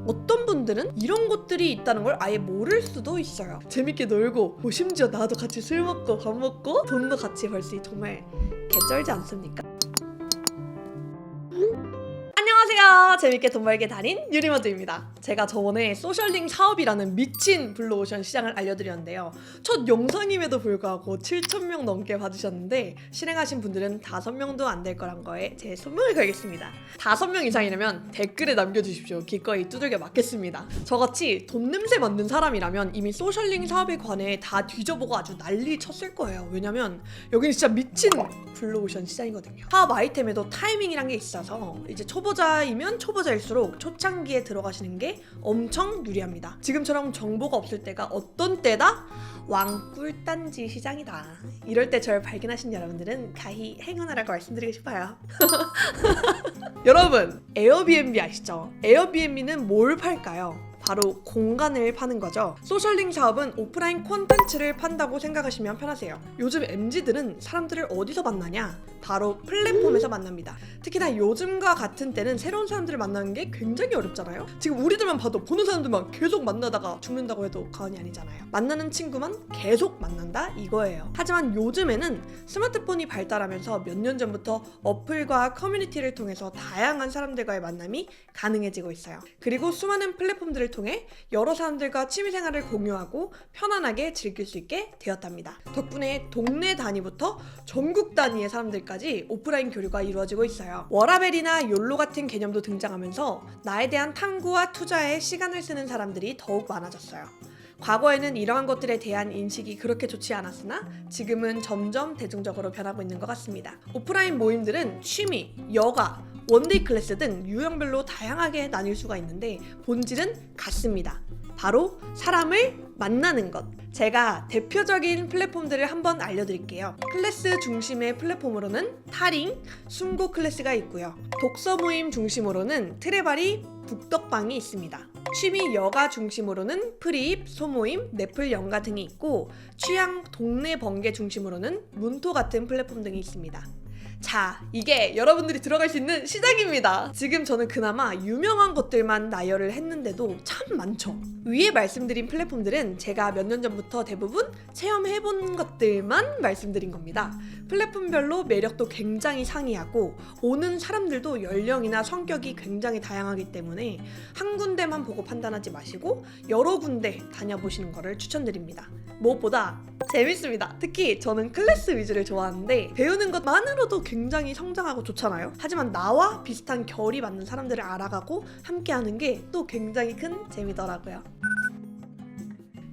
어떤 분들은 이런 곳들이 있다는 걸 아예 모를 수도 있어요. 재밌게 놀고 심지어 나도 같이 술 먹고 밥 먹고 돈도 같이 벌 수 있고 정말 개쩔지 않습니까? 안녕하세요. 재밌게 돈 벌게 달인 유리모드입니다. 제가 저번에 소셜링 사업이라는 미친 블루오션 시장을 알려드렸는데요. 첫 영상임에도 불구하고 7,000명 넘게 봐주셨는데 실행하신 분들은 5명도 안 될 거란 거에 제 손목을 걸겠습니다. 5명 이상이라면 댓글에 남겨주십시오. 기꺼이 두들겨 맞겠습니다. 저같이 돈 냄새 맡는 사람이라면 이미 소셜링 사업에 관해 다 뒤져보고 아주 난리 쳤을 거예요. 왜냐면 여기는 진짜 미친 블루오션 시장이거든요. 사업 아이템에도 타이밍이란 게 있어서 이제 초보자이면 초보자일수록 초창기에 들어가시는 게 엄청 유리합니다. 지금처럼 정보가 없을 때가 어떤 때다? 왕꿀단지 시장이다. 이럴 때 저를 발견하신 여러분들은 가히 행운하라고 말씀드리고 싶어요. 여러분, 에어비앤비 아시죠? 에어비앤비는 뭘 팔까요? 바로 공간을 파는 거죠. 소셜링 사업은 오프라인 콘텐츠를 판다고 생각하시면 편하세요. 요즘 MZ들은 사람들을 어디서 만나냐? 바로 플랫폼에서 만납니다. 특히나 요즘과 같은 때는 새로운 사람들을 만나는 게 굉장히 어렵잖아요. 지금 우리들만 봐도 보는 사람들만 계속 만나다가 죽는다고 해도 과언이 아니잖아요. 만나는 친구만 계속 만난다 이거예요. 하지만 요즘에는 스마트폰이 발달하면서 몇 년 전부터 어플과 커뮤니티를 통해서 다양한 사람들과의 만남이 가능해지고 있어요. 그리고 수많은 플랫폼들을 통해 여러 사람들과 취미생활을 공유하고 편안하게 즐길 수 있게 되었답니다. 덕분에 동네 단위부터 전국 단위의 사람들까지 오프라인 교류가 이루어지고 있어요. 워라벨이나 욜로 같은 개념도 등장하면서 나에 대한 탐구와 투자에 시간을 쓰는 사람들이 더욱 많아졌어요. 과거에는 이러한 것들에 대한 인식이 그렇게 좋지 않았으나 지금은 점점 대중적으로 변하고 있는 것 같습니다. 오프라인 모임들은 취미, 여가, 원데이 클래스 등 유형별로 다양하게 나뉠 수가 있는데 본질은 같습니다. 바로 사람을 만나는 것. 제가 대표적인 플랫폼들을 한번 알려드릴게요. 클래스 중심의 플랫폼으로는 타링, 숨고 클래스가 있고요. 독서 모임 중심으로는 트레바리, 북덕방이 있습니다. 취미 여가 중심으로는 프리입, 소모임, 넷플 연가 등이 있고 취향 동네 번개 중심으로는 문토 같은 플랫폼 등이 있습니다. 자, 이게 여러분들이 들어갈 수 있는 시작입니다. 지금 저는 그나마 유명한 것들만 나열을 했는데도 참 많죠. 위에 말씀드린 플랫폼들은 제가 몇 년 전부터 대부분 체험해본 것들만 말씀드린 겁니다. 플랫폼별로 매력도 굉장히 상이하고 오는 사람들도 연령이나 성격이 굉장히 다양하기 때문에 한 군데만 보고 판단하지 마시고 여러 군데 다녀보시는 거를 추천드립니다. 무엇보다 재밌습니다. 특히 저는 클래스 위주를 좋아하는데 배우는 것만으로도 굉장히 성장하고 좋잖아요. 하지만 나와 비슷한 결이 맞는 사람들을 알아가고 함께하는 게 또 굉장히 큰 재미더라고요.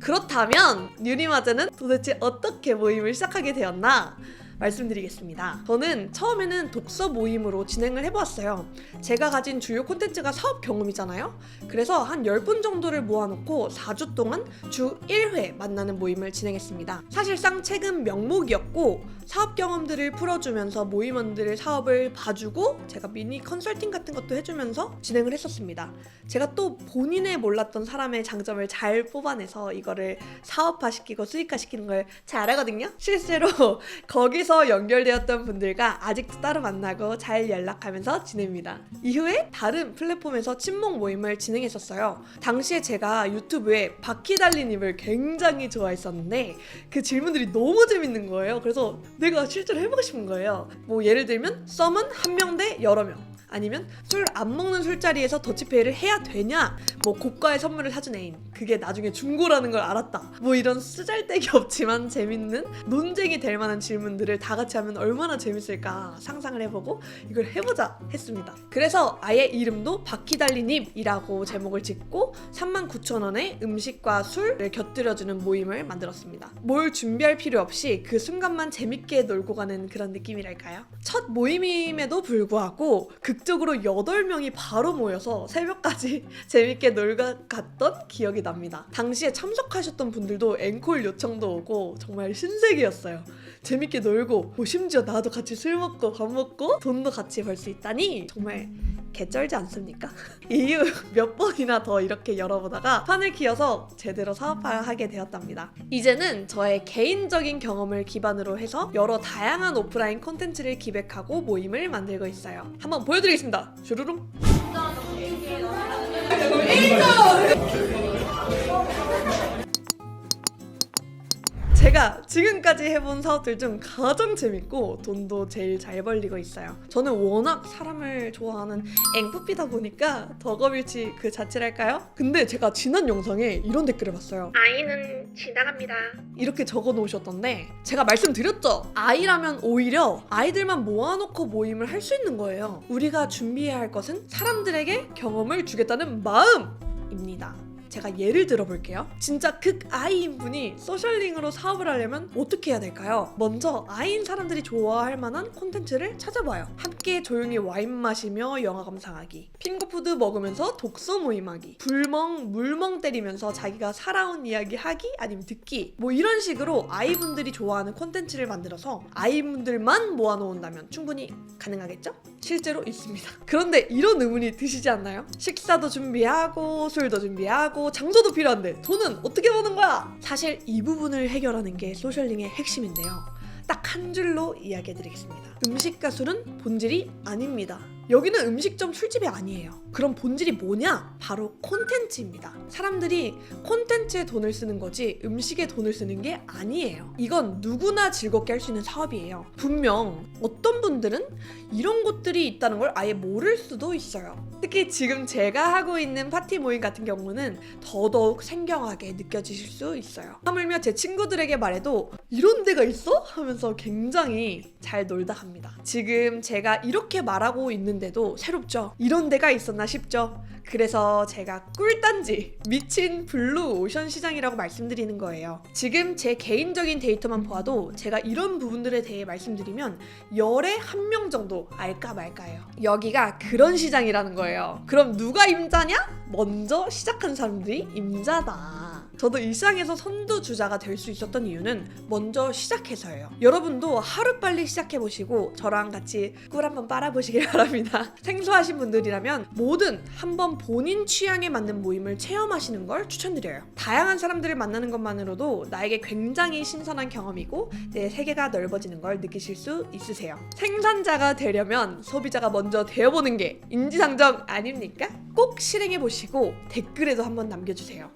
그렇다면 유리마저는 도대체 어떻게 모임을 시작하게 되었나? 말씀드리겠습니다. 저는 처음에는 독서 모임으로 진행을 해보았어요. 제가 가진 주요 콘텐츠가 사업 경험이잖아요. 그래서 한 10분 정도를 모아놓고 4주 동안 주 1회 만나는 모임을 진행했습니다. 사실상 책은 명목이었고 사업 경험들을 풀어주면서 모임원들의 사업을 봐주고 제가 미니 컨설팅 같은 것도 해주면서 진행을 했었습니다. 제가 또 본인의 몰랐던 사람의 장점을 잘 뽑아내서 이거를 사업화시키고 수익화시키는 걸 잘하거든요. 실제로 거기서 연결되었던 분들과 아직도 따로 만나고 잘 연락하면서 지냅니다. 이후에 다른 플랫폼에서 친목 모임을 진행했었어요. 당시에 제가 유튜브에 바퀴달리님을 굉장히 좋아했었는데 그 질문들이 너무 재밌는 거예요. 그래서 내가 실제로 해보고 싶은 거예요. 뭐 예를 들면 썸은 한 명 대 여러 명, 아니면 술 안 먹는 술자리에서 더치페이를 해야 되냐, 뭐 고가의 선물을 사준 애인, 그게 나중에 중고라는 걸 알았다, 뭐 이런 쓰잘데기 없지만 재밌는 논쟁이 될 만한 질문들을 다 같이 하면 얼마나 재밌을까 상상을 해보고 이걸 해보자 했습니다. 그래서 아예 이름도 바퀴달리님이라고 제목을 짓고 39,000원에 음식과 술을 곁들여주는 모임을 만들었습니다. 뭘 준비할 필요 없이 그 순간만 재밌게 놀고 가는 그런 느낌이랄까요? 첫 모임임에도 불구하고 극적으로 8명이 바로 모여서 새벽까지 재밌게 놀고 갔던 기억이 납니다. 당시에 참석하셨던 분들도 앵콜 요청도 오고 정말 신세계였어요. 재밌게 놀고 심지어 나도 같이 술 먹고 밥 먹고 돈도 같이 벌 수 있다니 정말 개쩔지 않습니까? 이후 몇 번이나 더 이렇게 열어보다가 판을 키워서 제대로 사업화하게 되었답니다. 이제는 저의 개인적인 경험을 기반으로 해서 여러 다양한 오프라인 콘텐츠를 기획하고 모임을 만들고 있어요. 한번 보여드리겠습니다. 슈루룽. 제가 지금까지 해본 사업들 중 가장 재밌고 돈도 제일 잘 벌리고 있어요. 저는 워낙 사람을 좋아하는 앵뿌삐다 보니까 덕업일치 그 자체랄까요? 근데 제가 지난 영상에 이런 댓글을 봤어요. 아이는 지나갑니다. 이렇게 적어 놓으셨던데 제가 말씀드렸죠. 아이라면 오히려 아이들만 모아놓고 모임을 할 수 있는 거예요. 우리가 준비해야 할 것은 사람들에게 경험을 주겠다는 마음입니다. 제가 예를 들어볼게요. 진짜 극아이인 분이 소셜링으로 사업을 하려면 어떻게 해야 될까요? 먼저 아이인 사람들이 좋아할 만한 콘텐츠를 찾아봐요. 함께 조용히 와인 마시며 영화 감상하기, 핑거푸드 먹으면서 독서 모임하기, 불멍 물멍 때리면서 자기가 살아온 이야기 하기 아니면 듣기, 뭐 이런 식으로 아이분들이 좋아하는 콘텐츠를 만들어서 아이분들만 모아놓는다면 충분히 가능하겠죠? 실제로 있습니다. 그런데 이런 의문이 드시지 않나요? 식사도 준비하고 술도 준비하고 장소도 필요한데 돈은 어떻게 버는 거야? 사실 이 부분을 해결하는 게 소셜링의 핵심인데요. 딱 한 줄로 이야기해드리겠습니다. 음식과 술은 본질이 아닙니다. 여기는 음식점 술집이 아니에요. 그럼 본질이 뭐냐? 바로 콘텐츠입니다. 사람들이 콘텐츠에 돈을 쓰는 거지 음식에 돈을 쓰는 게 아니에요. 이건 누구나 즐겁게 할 수 있는 사업이에요. 분명 어떤 분들은 이런 곳들이 있다는 걸 아예 모를 수도 있어요. 특히 지금 제가 하고 있는 파티 모임 같은 경우는 더더욱 생경하게 느껴지실 수 있어요. 하물며 제 친구들에게 말해도 이런 데가 있어? 하면서 굉장히 잘 놀다 합니다. 지금 제가 이렇게 말하고 있는데도 새롭죠? 이런 데가 있었나 싶죠? 그래서 제가 꿀단지 미친 블루 오션 시장이라고 말씀드리는 거예요. 지금 제 개인적인 데이터만 보아도 제가 이런 부분들에 대해 말씀드리면 열에 한 명 정도 알까 말까예요. 여기가 그런 시장이라는 거예요. 그럼 누가 임자냐? 먼저 시작한 사람들이 임자다. 저도 이 시장에서 선두주자가 될 수 있었던 이유는 먼저 시작해서예요. 여러분도 하루빨리 시작해보시고 저랑 같이 꿀 한번 빨아보시길 바랍니다. 생소하신 분들이라면 뭐든 한번 본인 취향에 맞는 모임을 체험하시는 걸 추천드려요. 다양한 사람들을 만나는 것만으로도 나에게 굉장히 신선한 경험이고 내 세계가 넓어지는 걸 느끼실 수 있으세요. 생산자가 되려면 소비자가 먼저 되어보는 게 인지상정 아닙니까? 꼭 실행해보시고 댓글에도 한번 남겨주세요.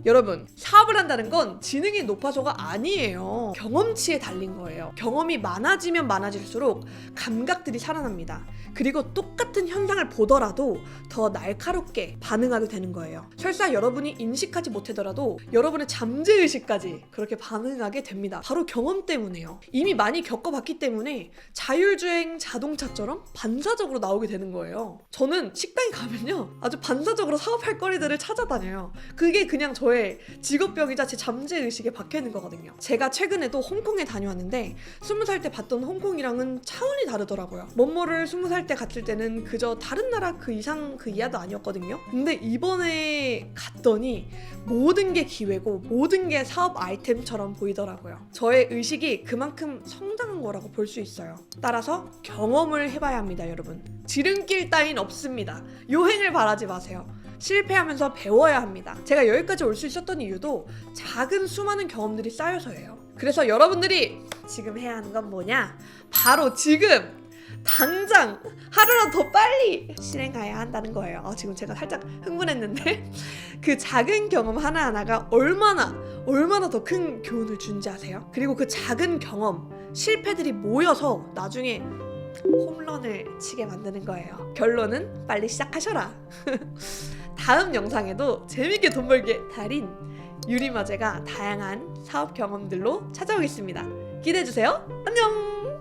여러분, 사업을 한다는 건 지능이 높아서가 아니에요. 경험치에 달린 거예요. 경험이 많아지면 많아질수록 감각들이 살아납니다. 그리고 똑같은 현상을 보더라도 더 날카롭게 반응하게 되는 거예요. 설사 여러분이 인식하지 못하더라도 여러분의 잠재의식까지 그렇게 반응하게 됩니다. 바로 경험 때문에요. 이미 많이 겪어봤기 때문에 자율주행 자동차처럼 반사적으로 나오게 되는 거예요. 저는 식당에 가면요, 아주 반사적으로 사업할 거리들을 찾아다녀요. 그게 그냥 저의 직업병이자 제 잠재의식에 박혀있는 거거든요. 제가 최근에도 홍콩에 다녀왔는데 20살 때 봤던 홍콩이랑은 차원이 다르더라고요. 뭐뭐를 20살 때 갔을 때는 그저 다른 나라 그 이상 그 이하도 아니었거든요. 근데 이번에 갔더니 모든 게 기회고 모든 게 사업 아이템처럼 보이더라고요. 저의 의식이 그만큼 성장한 거라고 볼 수 있어요. 따라서 경험을 해봐야 합니다, 여러분. 지름길 따윈 없습니다. 요행을 바라지 마세요. 실패하면서 배워야 합니다. 제가 여기까지 올 수 있었던 이유도 작은 수많은 경험들이 쌓여서예요. 그래서 여러분들이 지금 해야 하는 건 뭐냐? 바로 지금 당장 하루라도 더 빨리 실행해야 한다는 거예요. 지금 제가 살짝 흥분했는데 그 작은 경험 하나하나가 얼마나 더 큰 교훈을 준지 아세요? 그리고 그 작은 경험, 실패들이 모여서 나중에 홈런을 치게 만드는 거예요. 결론은 빨리 시작하셔라. 다음 영상에도 재밌게 돈 벌게 달인 유리마제가 다양한 사업 경험들로 찾아오겠습니다. 기대해주세요. 안녕!